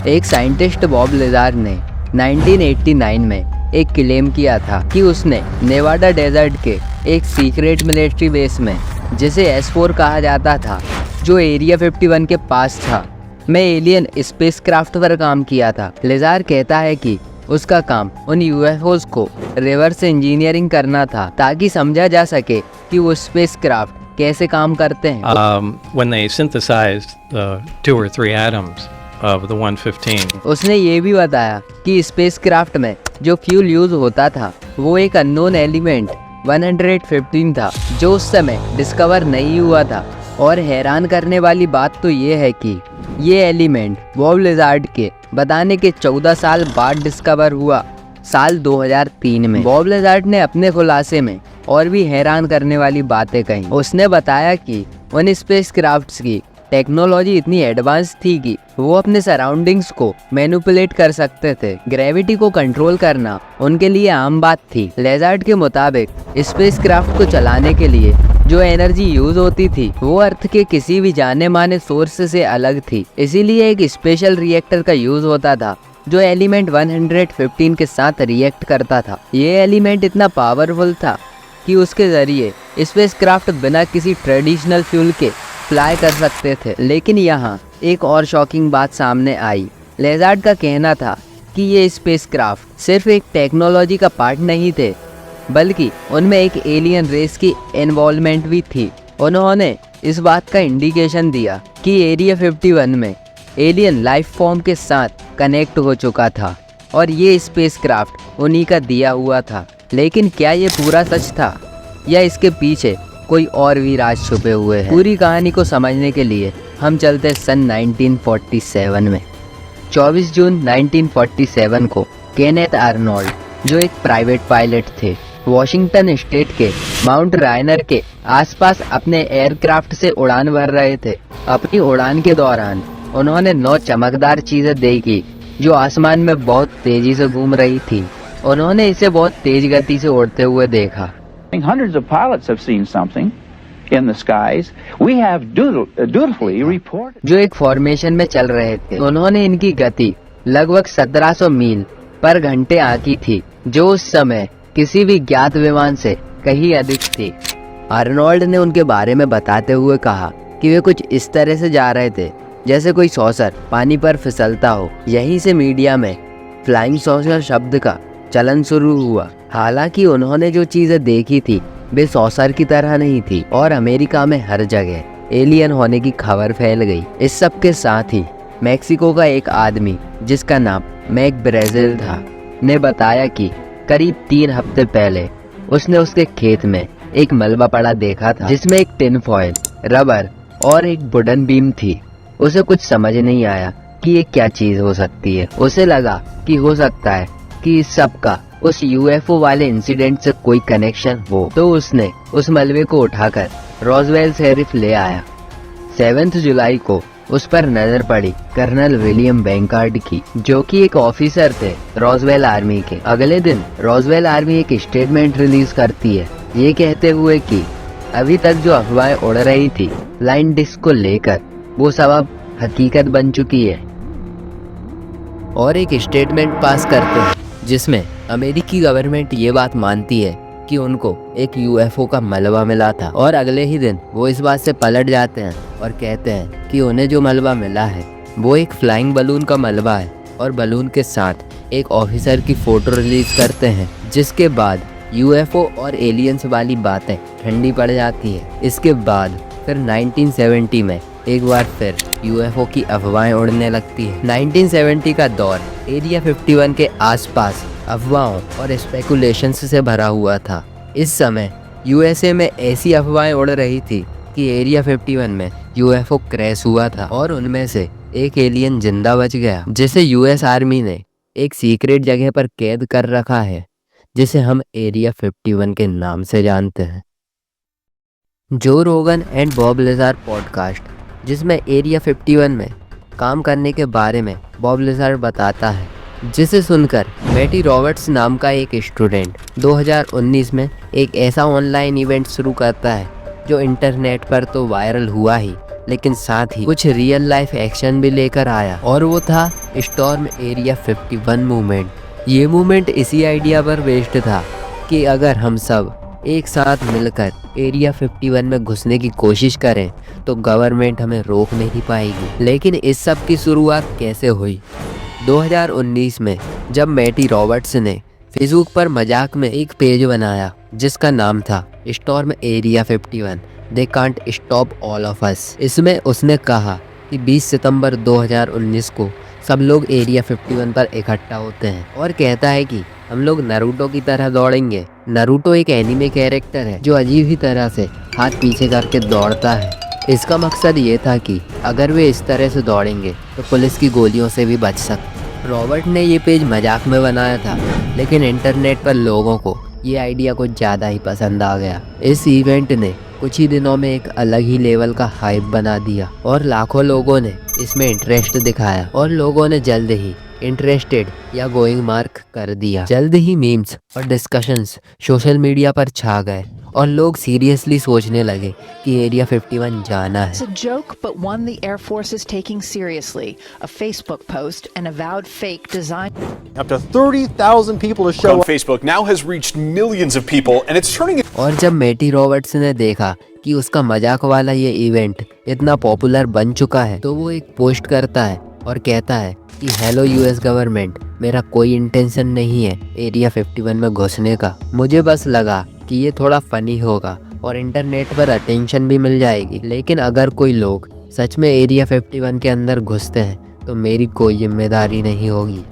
एक scientist Bob laser ने 1989 में एक क्लेम किया था कि उसने नेवाडा डेजर्ट के एक सीक्रेट मिलिट्री बेस में, जिसे S4 कहा जाता था, जो एरिया 51 के पास था, में एलियन स्पेसक्राफ्ट पर काम किया था। लेजार कहता है कि उसका काम उन यूएफओज को रिवर्स इंजीनियरिंग करना था ताकि समझा जा सके कि वो स्पेसक्राफ्ट कैसे काम करते हैं। When they synthesized the 2 or 3 atoms of the 115. उसने ये भी बताया कि स्पेसक्राफ्ट में जो फ्यूल यूज होता था वो एक अननोन एलिमेंट 115 था, जो उस समय डिस्कवर नहीं हुआ था। और हैरान करने वाली बात तो ये है कि ये एलिमेंट बॉब लेजार्ड के बताने के 14 साल बाद डिस्कवर हुआ, साल 2003 में। बॉब लेजार्ड ने अपने खुलासे में और भी हैरान करने वाली बातें कही। उसने बताया कि उन स्पेसक्राफ्ट्स की टेक्नोलॉजी इतनी एडवांस थी कि वो अपने सराउंडिंग्स को मैनिपुलेट कर सकते थे। ग्रेविटी को कंट्रोल करना उनके लिए आम बात थी। लेजार्ड के मुताबिक स्पेसक्राफ्ट को चलाने के लिए जो एनर्जी यूज होती थी वो अर्थ के किसी भी जाने माने सोर्स से अलग थी, इसीलिए एक स्पेशल रिएक्टर का यूज होता था जो एलिमेंट 115 के साथ रिएक्ट करता था। ये एलिमेंट इतना पावरफुल था कि उसके जरिए स्पेसक्राफ्ट बिना किसी ट्रेडिशनल फ्यूल के फ्लाई कर सकते थे। लेकिन यहाँ एक और शॉकिंग बात सामने आई। लेजार्ड का कहना था कि ये स्पेसक्राफ्ट सिर्फ एक टेक्नोलॉजी का पार्ट नहीं थे, बल्कि उनमें एक एलियन रेस की इन्वॉल्वमेंट भी थी। उन्होंने इस बात का इंडिकेशन दिया कि एरिया 51 में एलियन लाइफ फॉर्म के साथ कनेक्ट हो चुका था और ये स्पेसक्राफ्ट उन्हीं का दिया हुआ था। लेकिन क्या ये पूरा सच था या इसके पीछे कोई और भी राज छुपे हुए हैं? पूरी कहानी को समझने के लिए हम चलते सन 1947 में। 24 जून 1947 को केनेथ आर्नोल्ड, जो एक प्राइवेट पायलट थे, वॉशिंगटन स्टेट के माउंट रायनर के आसपास अपने एयरक्राफ्ट से उड़ान भर रहे थे। अपनी उड़ान के दौरान उन्होंने 9 चमकदार चीजें देखी जो आसमान में बहुत तेजी से घूम रही थी। उन्होंने इसे बहुत तेज गति से उड़ते हुए देखा। Hundreds of pilots have seen something in the skies. We have dutifully reported. जो एक फॉर्मेशन में चल रहे थे। उन्होंने इनकी गति लगभग 1700 मील पर घंटे आंकी थी, जो उस समय किसी भी ज्ञात विमान से कहीं अधिक थी। आर्नोल्ड ने उनके बारे में बताते हुए कहा कि वे कुछ इस तरह से जा रहे थे जैसे कोई सॉसर पानी पर फिसलता हो। यहीं से मीडिया में फ्लाइंग सॉसर शब्द का चलन शुरू हुआ। हालांकि उन्होंने जो चीजें देखी थी वे सॉसर की तरह नहीं थी और अमेरिका में हर जगह एलियन होने की खबर फैल गई। इस सब के साथ ही मैक्सिको का एक आदमी जिसका नाम मैक ब्राजिल था ने बताया कि करीब 3 हफ्ते पहले उसने उसके खेत में एक मलबा पड़ा देखा था, जिसमें एक टिन फॉयल, रबर और एक वुडन बीम थी। उसे कुछ समझ नहीं आया कि ये क्या चीज हो सकती है। उसे लगा कि हो सकता है कि इस सब का उस यूएफओ वाले इंसिडेंट से कोई कनेक्शन हो, तो उसने उस मलबे को उठाकर रोजवेल शेरिफ ले आया। 7 जुलाई को उस पर नजर पड़ी कर्नल विलियम बैंकार्ड की, जो कि एक ऑफिसर थे रोजवेल आर्मी के। अगले दिन रोजवेल आर्मी एक स्टेटमेंट रिलीज करती है, ये कहते हुए कि अभी तक जो अफवाहें उड़ रही थी फ्लाइंग डिस्क को लेकर, वो सब अब हकीकत बन चुकी है। और एक स्टेटमेंट पास करते हैं जिसमें अमेरिकी गवर्नमेंट ये बात मानती है कि उनको एक यूएफओ का मलबा मिला था। और अगले ही दिन वो इस बात से पलट जाते हैं और कहते हैं कि उन्हें जो मलबा मिला है वो एक फ्लाइंग बलून का मलबा है, और बलून के साथ एक ऑफिसर की फोटो रिलीज करते हैं। जिसके बाद यूएफओ और एलियंस वाली बातें ठंडी पड़ जाती है। इसके बाद फिर 1970 में एक बार फिर यूएफओ की अफवाहें उड़ने लगती है। 1970 का दौर एरिया 51 के आसपास अफवाहों और स्पेकुलेशंस से भरा हुआ था। इस समय यूएसए में ऐसी अफवाहें उड़ रही थी कि एरिया 51 में यूएफओ क्रैश हुआ था और उनमें से एक एलियन जिंदा बच गया, जिसे यूएस आर्मी ने एक सीक्रेट जगह पर कैद कर रखा है, जिसे हम एरिया 51 के नाम से जानते हैं। जो रोगन एंड बॉब लेजार पॉडकास्ट, जिसमें एरिया 51 में काम करने के बारे में बॉब लेजार बताता है, जिसे सुनकर मैटी रॉबर्ट्स नाम का एक स्टूडेंट 2019 में एक ऐसा ऑनलाइन इवेंट शुरू करता है जो इंटरनेट पर तो वायरल हुआ ही, लेकिन साथ ही कुछ रियल लाइफ एक्शन भी लेकर आया, और वो था स्टॉर्म एरिया 51 मूवमेंट। ये मूवमेंट इसी आइडिया पर बेस्ड था कि अगर हम सब एक साथ मिलकर एरिया 51 में घुसने की कोशिश करें तो गवर्नमेंट हमें रोक नहीं पाएगी। लेकिन इस सब की शुरुआत कैसे हुई? 2019 में जब मैटी रॉबर्ट्स ने फेसबुक पर मजाक में एक पेज बनाया जिसका नाम था storm area 51 they can't stop all of us. इसमें उसने कहा कि 20 सितंबर 2019 को सब लोग एरिया 51 पर इकट्ठा होते हैं और कहता है कि हम लोग नारुतो की तरह दौड़ेंगे। नारुतो एक एनिमे कैरेक्टर है जो अजीब ही तरह से हाथ पीछे करके दौड़ता है। इसका मकसद ये था कि अगर वे इस तरह से दौड़ेंगे तो पुलिस की गोलियों से भी बच सकते। रॉबर्ट ने ये पेज मजाक में बनाया था, लेकिन इंटरनेट पर लोगों को ये आइडिया कुछ ज़्यादा ही पसंद आ गया। इस इवेंट ने कुछ ही दिनों में एक अलग ही लेवल का हाइप बना दिया और लाखों लोगों ने इसमें इंटरेस्ट दिखाया और लोगों ने जल्द ही इंटरेस्टेड या गोइंग मार्क कर दिया। जल्द ही मीम्स और डिस्कशंस सोशल मीडिया पर छा गए और लोग सीरियसली सोचने लगे कि एरिया 51 जाना है। It's a joke, but one the Air Force is taking seriously. A Facebook post, an avowed fake design. Up to 30,000 people to show on up. Facebook now has reached millions of people, and it's turning और जब मैटी Roberts ने देखा कि उसका मजाक वाला ये event इतना पॉपुलर बन चुका है तो वो एक पोस्ट करता है और कहता है कि हेलो यूएस गवर्नमेंट, मेरा कोई इंटेंशन नहीं है एरिया 51 में घुसने का। मुझे बस लगा कि ये थोड़ा फनी होगा और इंटरनेट पर अटेंशन भी मिल जाएगी, लेकिन अगर कोई लोग सच में एरिया 51 के अंदर घुसते हैं तो मेरी कोई जिम्मेदारी नहीं होगी।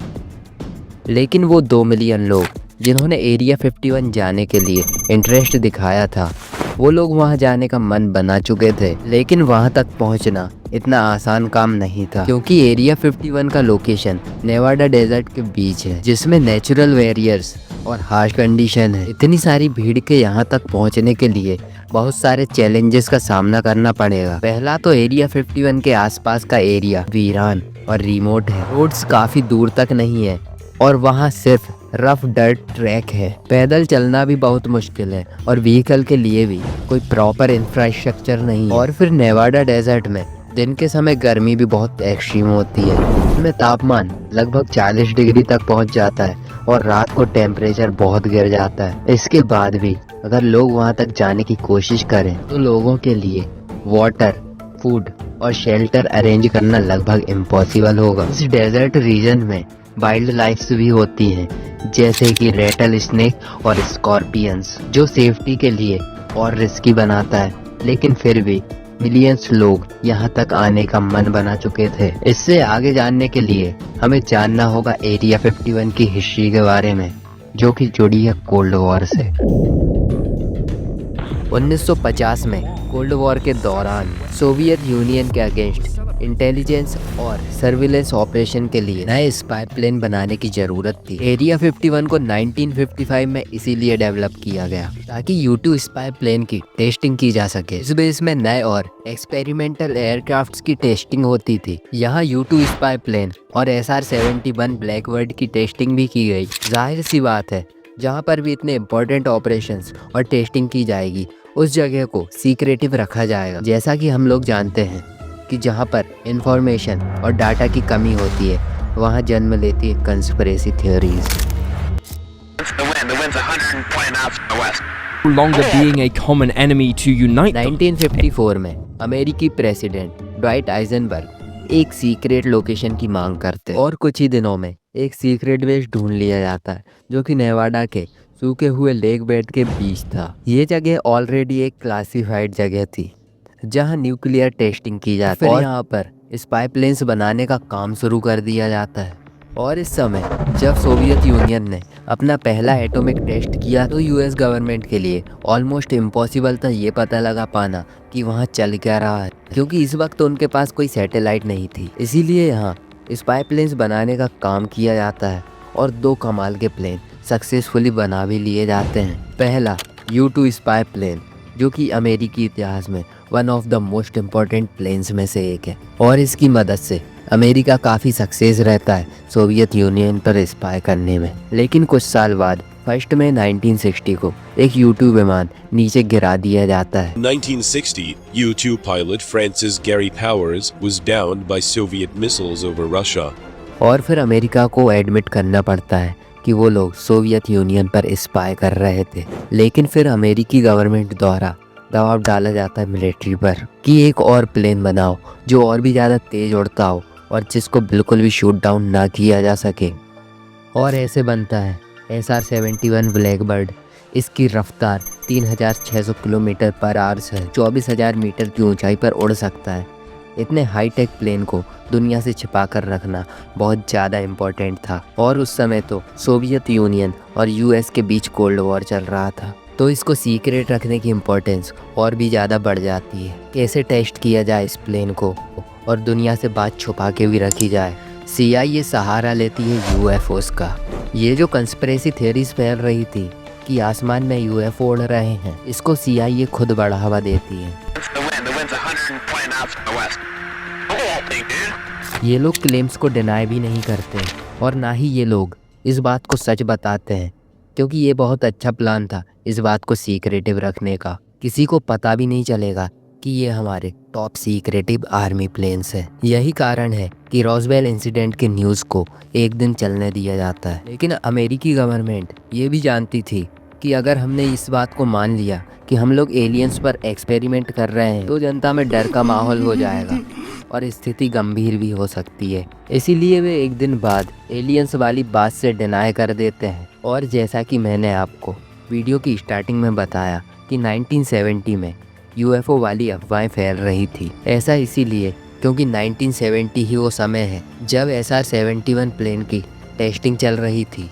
लेकिन वो 2 मिलियन लोग जिन्होंने एरिया 51 जाने के लिए इंटरेस्ट दिखाया था, वो लोग वहां जाने का मन बना चुके थे। लेकिन वहां तक पहुंचना इतना आसान काम नहीं था, क्योंकि एरिया 51 का लोकेशन नेवाडा डेजर्ट के बीच है जिसमें नेचुरल बैरियर्स और हार्श कंडीशन है। इतनी सारी भीड़ के यहाँ तक पहुँचने के लिए बहुत सारे चैलेंजेस का सामना करना पड़ेगा। पहला तो एरिया 51 के आसपास का एरिया वीरान और रिमोट है। रोड्स काफी दूर तक नहीं है और वहाँ सिर्फ रफ डर्ट ट्रैक है। पैदल चलना भी बहुत मुश्किल है और व्हीकल के लिए भी कोई प्रॉपर इंफ्रास्ट्रक्चर नहीं है। और फिर नेवाडा डेजर्ट में दिन के समय गर्मी भी बहुत एक्सट्रीम होती है। इसमें तापमान लगभग 40 डिग्री तक पहुंच जाता है और रात को टेम्परेचर बहुत गिर जाता है। इसके बाद भी अगर लोग वहां तक जाने की कोशिश करें तो लोगों के लिए वाटर, फूड और शेल्टर अरेंज करना लगभग इम्पॉसिबल होगा। इस डेजर्ट रीजन में वाइल्ड लाइफ भी होती हैं, जैसे कि रेटल स्नेक और स्कॉर्पियंस, जो सेफ्टी के लिए और रिस्की बनाता है। लेकिन फिर भी मिलियंस लोग यहाँ तक आने का मन बना चुके थे। इससे आगे जानने के लिए हमें जानना होगा एरिया 51 की हिस्ट्री के बारे में, जो कि जुड़ी है कोल्ड वॉर से। 1950 में कोल्ड वॉर के दौरान सोवियत यूनियन के अगेंस्ट इंटेलिजेंस और सर्विलेंस ऑपरेशन के लिए नए स्पाई प्लेन बनाने की जरूरत थी। एरिया 51 को 1955 में इसीलिए डेवलप किया गया ताकि U-2 स्पाई प्लेन की टेस्टिंग की जा सके। इस बेस में नए और एक्सपेरिमेंटल एयरक्राफ्ट्स की टेस्टिंग होती थी। यहाँ U-2 स्पाई प्लेन और SR-71 ब्लैकबर्ड की टेस्टिंग भी की गई। जाहिर सी बात है, जहाँ पर भी इतने इम्पोर्टेंट ऑपरेशंस और टेस्टिंग की जाएगी उस जगह को सीक्रेटिव रखा जाएगा। जैसा कि हम लोग जानते हैं कि जहाँ पर इंफॉर्मेशन और डाटा की कमी होती है वहाँ जन्म लेती है conspiracy theories. No longer being a common enemy to unite them. 1954 में अमेरिकी प्रेसिडेंट ड्वाइट आइजनबर्ग एक सीक्रेट लोकेशन की मांग करते और कुछ ही दिनों में एक सीक्रेट बेस ढूंढ लिया जाता है जो कि नेवाडा के सूखे हुए लेक बेड के बीच था। ये जगह ऑलरेडी एक क्लासिफाइड जगह थी जहां न्यूक्लियर टेस्टिंग की जाती है और यहाँ पर स्पाई प्लेन्स बनाने का काम शुरू कर दिया जाता है। और इस समय जब सोवियत यूनियन ने अपना पहला एटॉमिक टेस्ट किया तो यूएस गवर्नमेंट के लिए ऑलमोस्ट इम्पॉसिबल था ये पता लगा पाना कि वहाँ चल क्या रहा है, क्योंकि इस वक्त उनके पास कोई सैटेलाइट नहीं थी। इसीलिए यहाँ स्पाई प्लेन्स बनाने का काम किया जाता है और 2 कमाल के प्लेन सक्सेसफुली बना भी लिए जाते हैं। पहला U-2 स्पाई प्लेन, जो कि अमेरिकी इतिहास में one of the most important planes में से एक है और इसकी मदद से अमेरिका काफ़ी सक्सेस रहता है सोवियत यूनियन पर स्पाई करने में। लेकिन कुछ साल बाद 1 मई 1960 को एक U-2 विमान नीचे गिरा दिया जाता है। 1960, U-2 pilot Francis Gary Powers was downed by Soviet missiles over Russia. और फिर अमेरिका को एडमिट करना पड़ता है कि वो लोग सोवियत यूनियन पर स्पाई कर रहे थे। लेकिन फिर अमेरिकी गवर्नमेंट द्वारा दबाव डाला जाता है मिलिट्री पर कि एक और प्लेन बनाओ जो और भी ज़्यादा तेज़ उड़ता हो और जिसको बिल्कुल भी शूट डाउन ना किया जा सके। और ऐसे बनता है SR-71 ब्लैकबर्ड। इसकी रफ्तार 3600 किलोमीटर पर आवर है, 24,000 मीटर की ऊंचाई पर उड़ सकता है। इतने हाईटेक प्लेन को दुनिया से छिपा कर रखना बहुत ज़्यादा इम्पोर्टेंट था और उस समय तो सोवियत यूनियन और US के बीच कोल्ड वॉर चल रहा था, तो इसको सीक्रेट रखने की इम्पोर्टेंस और भी ज़्यादा बढ़ जाती है। कैसे टेस्ट किया जाए इस प्लेन को और दुनिया से बात छुपा के भी रखी जाए। CIA सहारा लेती है UFOs का। ये जो कंस्पिरेसी थ्योरीज फैल रही थी कि आसमान में UFO उड़ रहे हैं, इसको CIA खुद बढ़ावा देती है। ये लोग क्लेम्स को डिनाई भी नहीं करते और ना ही ये लोग इस बात को सच बताते हैं, क्योंकि ये बहुत अच्छा प्लान था इस बात को सीक्रेटिव रखने का। किसी को पता भी नहीं चलेगा कि ये हमारे टॉप सीक्रेटिव आर्मी प्लेन्स हैं। यही कारण है कि रॉसवेल इंसिडेंट के न्यूज़ को एक दिन चलने दिया जाता है। लेकिन अमेरिकी गवर्नमेंट ये भी जानती थी कि अगर हमने इस बात को मान लिया कि हम लोग एलियंस पर एक्सपेरिमेंट कर रहे हैं तो जनता में डर का माहौल हो जाएगा और स्थिति गंभीर भी हो सकती है। इसीलिए वे एक दिन बाद एलियंस वाली बात से डिनाई कर देते हैं। और जैसा कि मैंने आपको वीडियो की स्टार्टिंग में बताया कि 1970 में UFO वाली अफवाहें फैल रही थी। ऐसा इसीलिए क्योंकि 1970 ही वो समय है जब SR-71 प्लेन की टेस्टिंग चल रही थी।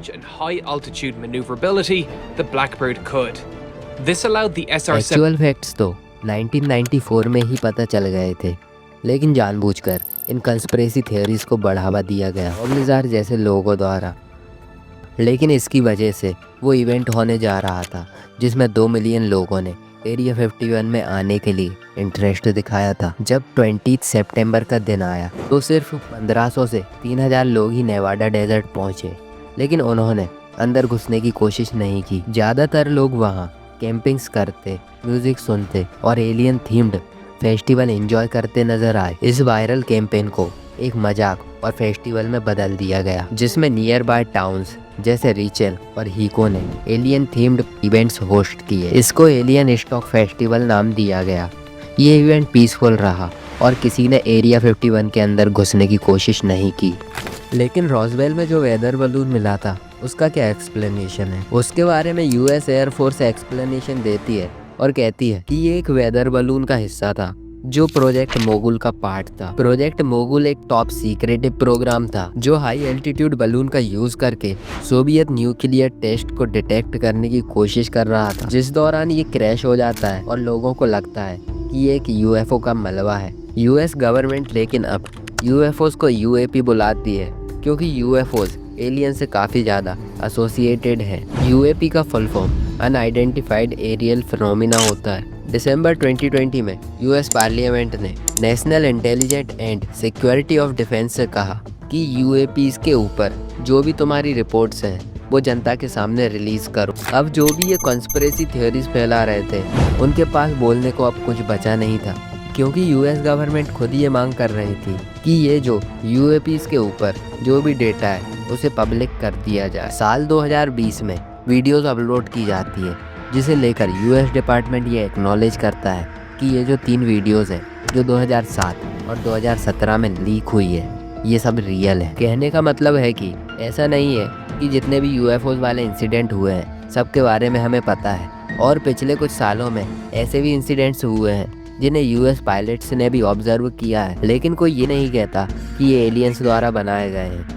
And high altitude maneuverability, the Blackbird could. This allowed the SR-7 actual facts तो 1994 में ही पता चल गए थे, लेकिन जानबूझकर इन कंस्पिरेसी थ्योरीज को बढ़ावा दिया गया ऑब्लिजार जैसे लोगों द्वारा। लेकिन इसकी वजह से वो इवेंट होने जा रहा था जिसमें 2 मिलियन लोगों ने एरिया 51 में आने के लिए इंटरेस्ट दिखाया था। जब 20 सितंबर का दिन आया तो सिर्फ 1500 से 3000 लोग ही नेवाडा डेजर्ट पहुंचे, लेकिन उन्होंने अंदर घुसने की कोशिश नहीं की। ज़्यादातर लोग वहाँ कैंपिंग्स करते, म्यूजिक सुनते और एलियन थीम्ड फेस्टिवल एंजॉय करते नजर आए। इस वायरल कैंपेन को एक मजाक और फेस्टिवल में बदल दिया गया, जिसमें नियर बाय टाउन्स जैसे रिचेल और हीको ने एलियन थीम्ड इवेंट्स होस्ट किए। इसको एलियन स्टॉक फेस्टिवल नाम दिया गया। ये इवेंट पीसफुल रहा और किसी ने एरिया 51 के अंदर घुसने की कोशिश नहीं की। लेकिन रॉसवेल में जो वेदर बलून मिला था उसका क्या एक्सप्लेनेशन है? उसके बारे में US एयरफोर्स एक्सप्लेनेशन देती है और कहती है कि ये एक वेदर बलून का हिस्सा था जो प्रोजेक्ट मोगुल का पार्ट था। प्रोजेक्ट मोगुल एक टॉप सीक्रेटिव प्रोग्राम था जो हाई एल्टीट्यूड बलून का यूज करके सोवियत न्यूक्लियर टेस्ट को डिटेक्ट करने की कोशिश कर रहा था, जिस दौरान ये क्रैश हो जाता है और लोगों को लगता है कि ये एक UFO का मलबा है। US गवर्नमेंट लेकिन अब UFOs को UAP बुलाती है क्योंकि UFOs एलियन से काफ़ी ज़्यादा एसोसिएटेड है। UAP का full form unidentified aerial phenomena होता है। दिसंबर 2020 में US पार्लियामेंट ने national intelligence and security of defence से कहा कि UAPs के ऊपर जो भी तुम्हारी रिपोर्ट्स हैं वो जनता के सामने रिलीज करो। अब जो भी ये कॉन्स्पिरेसी थ्योरीज फैला रहे थे उनके पास बोलने को अब कुछ बचा नहीं था, क्योंकि US गवर्नमेंट खुद ये मांग कर रही थी कि ये जो UAPs के ऊपर जो भी डेटा है उसे पब्लिक कर दिया जाए। साल 2020 में वीडियोस अपलोड की जाती है जिसे लेकर US डिपार्टमेंट ये एक्नॉलेज करता है कि ये जो 3 वीडियोस हैं जो 2007 और 2017 में लीक हुई है ये सब रियल है। कहने का मतलब है कि ऐसा नहीं है कि जितने भी UFOs वाले इंसिडेंट हुए हैं सबके बारे में हमें पता है, और पिछले कुछ सालों में ऐसे भी इंसिडेंट्स हुए हैं जिन्हें US पायलट्स ने भी ऑब्जर्व किया है, लेकिन कोई ये नहीं कहता कि ये एलियंस द्वारा बनाए गए हैं।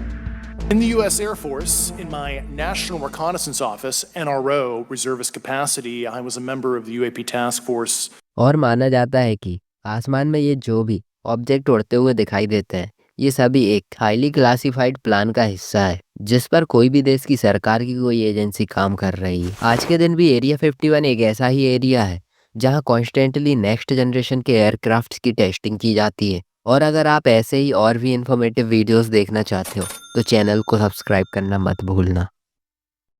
In the US Air Force, in my National Reconnaissance Office, NRO, reservist capacity, I was a member of the UAP task force. और माना जाता है कि आसमान में ये जो भी ऑब्जेक्ट उड़ते हुए दिखाई देते हैं ये सभी एक हाईली क्लासिफाइड प्लान का हिस्सा है जिस पर कोई भी देश की सरकार की कोई एजेंसी काम कर रही है। आज के दिन भी एरिया 51 एक ऐसा ही एरिया है जहां कॉन्स्टेंटली नेक्स्ट जनरेशन के एयरक्राफ्ट्स की टेस्टिंग की जाती है और अगर आप ऐसे ही और भी इन्फॉर्मेटिव वीडियोस देखना चाहते हो तो चैनल को सब्सक्राइब करना मत भूलना।